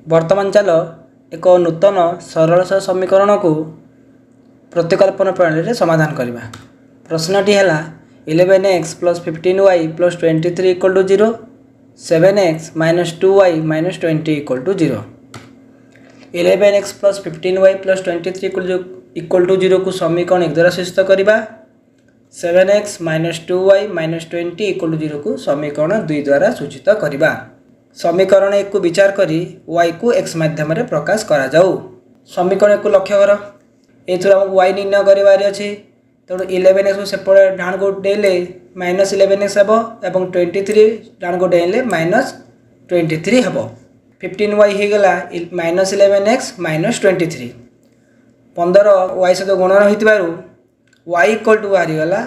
वर्तमान चल एक नूतन सरल समीकरण को प्रतिकल्पन प्रणाली समाधान करवा। प्रश्नटी है 11x + 15y + 23 = 0, 7x - 2y - 20 = 0। 11x + 15y + 23 = 0 को समीकरण 1 द्वारा सूचित करवा। 7x - 2y - 20 = 0 को समीकरण 2 द्वारा सूचित करवा। समीकरण 1 को विचार करी y को x माध्यम रे प्रकाश करा जाऊ। समीकरण को लक्ष्य कर एथुर हमको y निर्णय करिवार अछि। तेणु 11x को सेपटे डाण को डेले -11x हेबो एवं 23 डाण को डेले -23 हेबो। 15y हे गला -11x - 23। 15 y सहित गुणन होइतिबारु y = बाहरी गला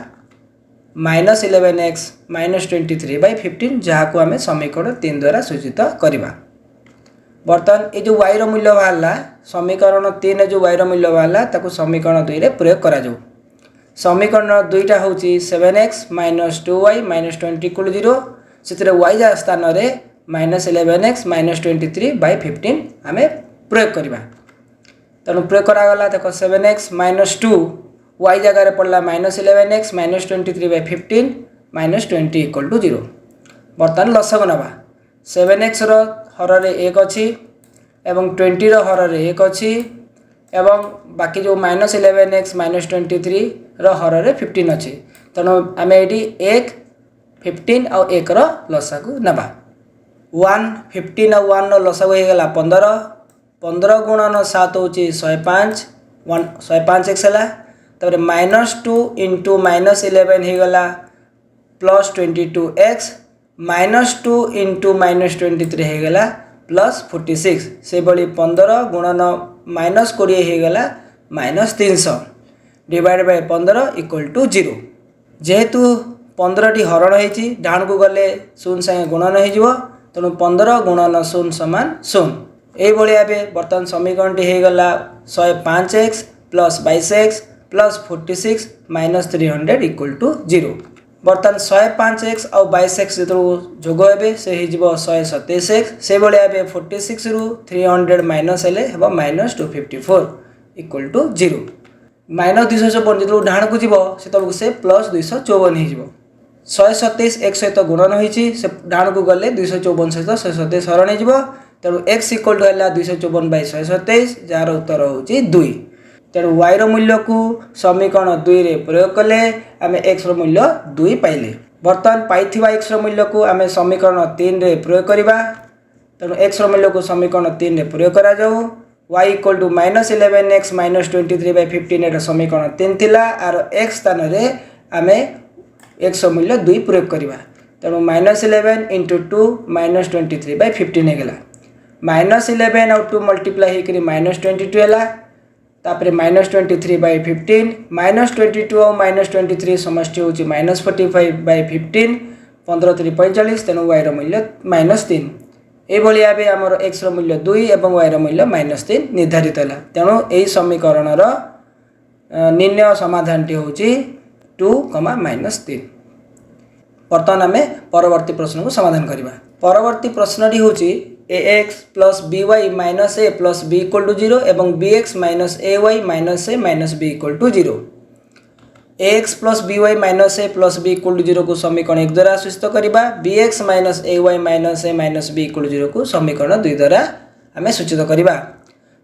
-11x - 23/15, जहाँ को आम समीकरण 3 द्वारा सूचित करवा। बर्तमान ये जो y रो मूल्य बाहरला समीकरण 3 जो y रो मूल्य बाहरला ताको समीकरण 2 रे प्रयोग करा जाऊ। समीकरण 2टा होची 7x - 2y - 20 = 0। सेतरे y जा स्थान रे -11x - 23/15 आमे प्रयोग करवा। तेणु प्रयोग करा गला देखो 7x - 2 y जगह रे पड़ला -11x - 23/15 -20 = 0। बर्तमान लसग नवा 7x रो हर रे 1 अछि एवं 20 रो हर रे 1 अछि एवं बाकी जो -11x - 23 रो हर रे 15 अछि। तेणु आम ये 1 15 और 1 रो लसागु नवा। 1 15 और 1 रो लसागु हे गला 15। 15 गुणन 7 होची 105। 105x हला तबरे -2 * -11 हे गला +22x -2 * -23 हे गला +46। से बली 15 गुणन -20 हे गला -300 डिवाइड बाय 15 = 0। जेहेतु 15 टी हरण होईची डाण को गले 0 संगे गुणन हो जिवो। तेणु 15 गुणन 0 = 0। एई बली आबे वर्तमान समीकरण टी हे गला 105x + 22x + 46 - 300 = 0। बर्तमान 105x और 22x जो जोग हे से ही जीवो 127x। से बली आबे 46 रु 300 माइनस हेले हेबो -254 = 0। -254 जो डाण को जीवो से तलु से +254 हे जीवो। 127 x सहित गुणन होईची से डाण को गले 254 सहित 127 हरण हे जीवो। तेणु x = हला 254/127 जार उत्तर होची 2। तेणु y रो मूल्य को समीकरण 2 रे प्रयोग कले आमे x रो मूल्य 2 पाइले। वर्तमान पाइथिबा x रो मूल्य को आमे समीकरण 3 रे प्रयोग करिबा। तेणु x रो मूल्य को समीकरण 3 रे प्रयोग करा जाऊ। y = -11x - 23/15 एटा समीकरण 3 थिला आर x स्थान रे आमे x रो मूल्य 2 प्रयोग करिबा। तेणु -11 * 2 - 23/15 हे गेला। -11 और 2 मल्टीप्लाई हे करी -22 होला। तापरे -23/15 -22 और -23 समष्टि होची -45/15 15 3 45। तेणु y रो मूल्य -3। ए भली आबे हमर x रो मूल्य 2 एवं y रो मूल्य -3 निर्धारित होला। तेणु एई समीकरण रो निर्णय समाधान टी होची 2, -3। वर्तमान आमे परवर्ती प्रश्न को समाधान करिबा। परवर्ती प्रश्न टी होची ax + by - a + b = 0 एवं bx - ay - a - b = 0। ax + by - a + b = 0 को समीकरण 1 द्वारा सूचित करबा। bx - ay - a - b = 0 को समीकरण 2 द्वारा आमे सूचित करबा।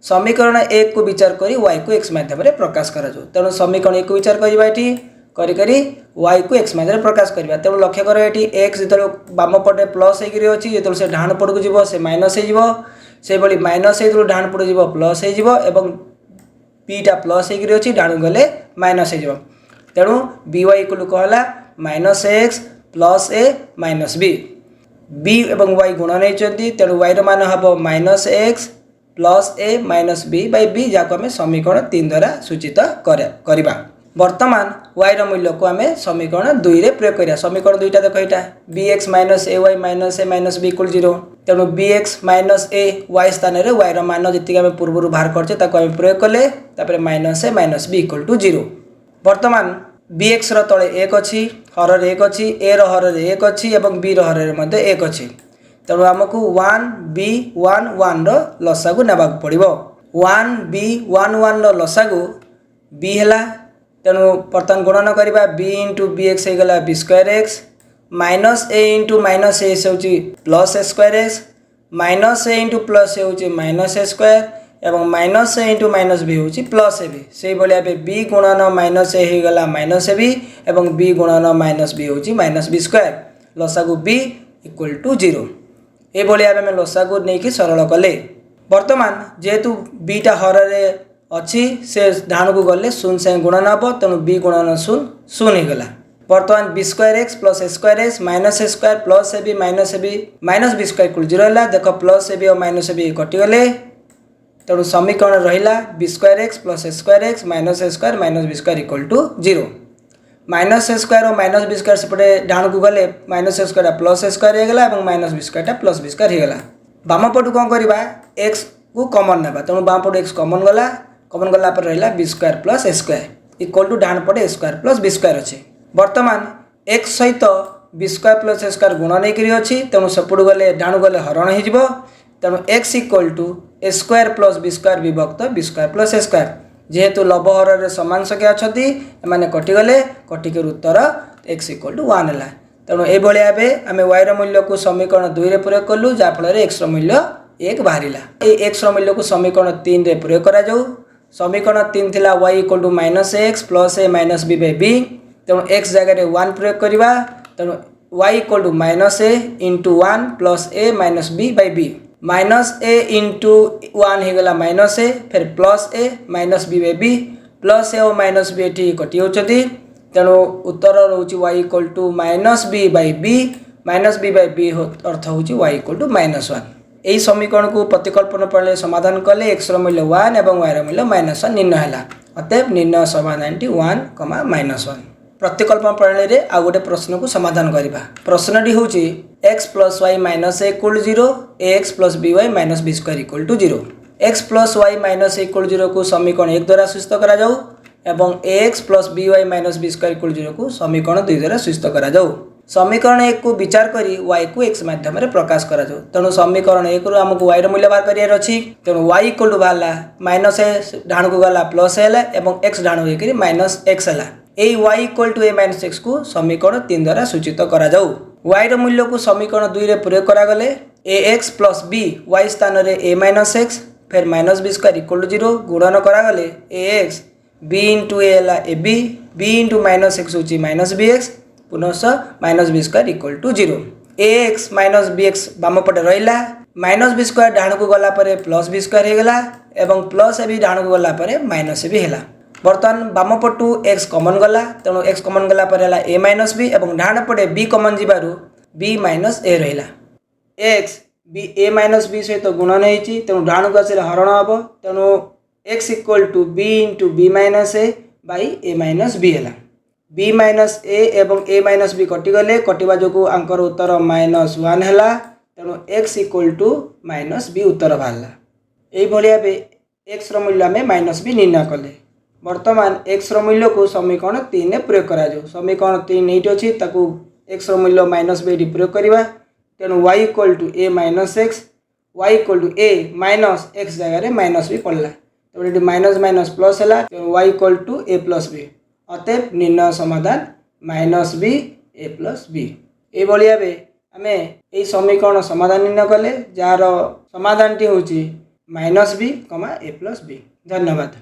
समीकरण 1 को विचार करी y को x माध्यम रे प्रकाश करा जो। तेणु समीकरण 1 को विचार करबा एठी करी करी y को x माध्यम रे प्रकाश करबा। तेणु लक्ष्य कर एठी x जेतलो बाम पटे प्लस हे करी अछि जेतलो से डाहाण पट को जीवो से माइनस हे जीवो। से बली माइनस हे जेतलो डाहाण पट जीवो प्लस हे जीवो एवं p टा प्लस हे करी अछि डाहाण गले माइनस हे जीवो। तेणु by = कहला -x + a - b। b एवं y गुणन हेचंती तेणु y रो मान हबो -x + a - b/b, जाको हमें समीकरण 3 द्वारा सूचित करबा। वर्तमान y रो मूल्य को हमें समीकरण 2 रे प्रयोग करिया। समीकरण 2टा देखो एटा bx - ay - b = 0। तेणु bx - a y स्थान रे y रो मान जति हमें पूर्वरु बाहर करछे ताको हमें प्रयोग कले तापरे -a - b = 0। वर्तमान bx रो तळे 1 अछि हर रे 1 अछि, a रो हर रे 1 अछि एवं b रो हर रे मध्ये 1 अछि। तेणु आमको 1b11 लसागु नेबाक पड़िबो 1b11 लसागु b हैला तेणु बर्तमान गुणन करबा b इंटू bx हे गला b square x minus a into minus a होची plus a square x minus a into plus a होची माइनस a स्क्वायर एवं minus a into minus b होची प्लस a b से भलिया b गुणन minus a हे गला minus a b एवं b गुणन माइनस b होची माइनस b स्क्वायर लसागु b इक्वल टू 0 ए भलिया आमे लसागु नै कि सरल कले वर्तमान जेहेतु b टा हर रे अच्छी से डाण को गले शून्य से गुणन हम तेणु b गुणन शून्य शून्य हो गला बर्तमान b square X plus a square X minus a square plus ab minus b square equal 0 है देख प्लस ab और माइनस ab कटिगले तेणु समीकरण रहा b square X plus a square X minus a square minus b square equal to 0 minus a square और minus b square सेपटे डाण को गले minus a square plus a square हो गला और minus b square plus b square हो गला बाम पटू कौन करवा x को कॉमन नेबा तेणु बाम पटू x कॉमन गला पर रहा b square plus a square equal to डाण पटे a square plus b square अच्छे वर्तमान x सहित b square plus a square गुण नहीं करी अच्छी तेणु सेपटू गले डाण गले हरण हो तेणु x equal to a square plus b square विभक्त b square plus a square जेहेतु लबहर सामान संख्या अच्छी एमाने कटिगले कटिक उत्तर x इक्वल टू 1 है तेणु ये भाव आम y रूल्य को समीकरण 2 में प्रयोग कलु जहाँफल x मूल्य 1 बाहर ये x मूल्य को समीकरण 3 में प्रयोग करा जाऊ समीकरण 3 थिला y equal to minus x plus a minus b by b तेणु x जगह 1 प्रयोग करवा तेणु y equal to minus a into 1 plus a minus b by b minus a into 1 हो गला माइनस a फिर plus a minus b by b plus a और minus b ये कटि होती तेणु उत्तर रोचे y equal to minus b by b minus b by b अर्थ हूँ y इक्वल टू माइनस 1 यही समीकरण को प्रतिकल्पन प्रणाली समाधान कले x मूल्य 1 और y मूल्य माइनस 1 निर्णय है अतएव निर्णय समाधान 1, माइनस 1 प्रतिकल्पन प्रणाली रे आ गोटे प्रश्न को समाधान करबा प्रश्नटी हूँ x plus y minus a equal 0 ax plus by minus b square equal to 0 x plus y minus a equal 0 को समीकरण 1 द्वारा सूचित करा जाऊ एवं ax plus by minus b square equal 0 को समीकरण 2 द्वारा सूचित करा जाऊ समीकरण 1 को विचार करी y को x माध्यम रे प्रकाश करा जाऊ तेणु समीकरण 1 रु हमको y रो मूल्य बाहर करियार अछि तेणु y इक्वल टू बाहरला माइनस a डाण को गला प्लस a एवं x डाण होई करी माइनस x हला ए y equal to a minus x को समीकरण 3 द्वारा सूचित करा जाऊ y रो मूल्य को समीकरण 2 रे प्रयोग करा गले ax प्लस b y स्थान रे a माइनस x फिर minus b square equal to 0 गुणन करा गले ax b इंटू a हला ab b into minus x होची माइनस bx पुनः minus b square equal to 0 ax minus bx बाम पटे रहिला माइनस b स्क्वायर डाण को गला परे प्लस b स्क्वायर हे गला एवं प्लस ab डाण को गला परे माइनस ab हैला बर्तमान बाम पटू x कॉमन गला तेणु x कॉमन गला पर हैला a माइनस b एवं डाण पटे b कॉमन जिबारु b माइनस a रहिला x b a minus b सहित गुणन होईची तेणु डाण को आसिले हरण हबो तेणु x equal to b into b minus a by a minus b हैला b माइनस a एवं a माइनस b कटिगले कटिबा जोगु आंकर उत्तर माइनस 1 हैला तेणु x equal to minus b उत्तर बाहरला एई भलिया बे x रो मूल्य में माइनस b निर्णय कले वर्तमान x रो मूल्य को समीकरण 3 में प्रयोग करा जो समीकरण 3 एठी अछि ताकू x रो मूल्य माइनस b प्रयोग करबा तेणु y equal to a minus x y equal to a minus x जगह रे माइनस b पड़ला तो एठी माइनस माइनस प्लस हैला तेणु y equal to a plus b अतएव निर्णय समाधान minus b a plus b ए भलिया बे आमे एई समीकरण समाधान निर्णय कले जार समाधानटी होची minus b, a plus b। धन्यवाद।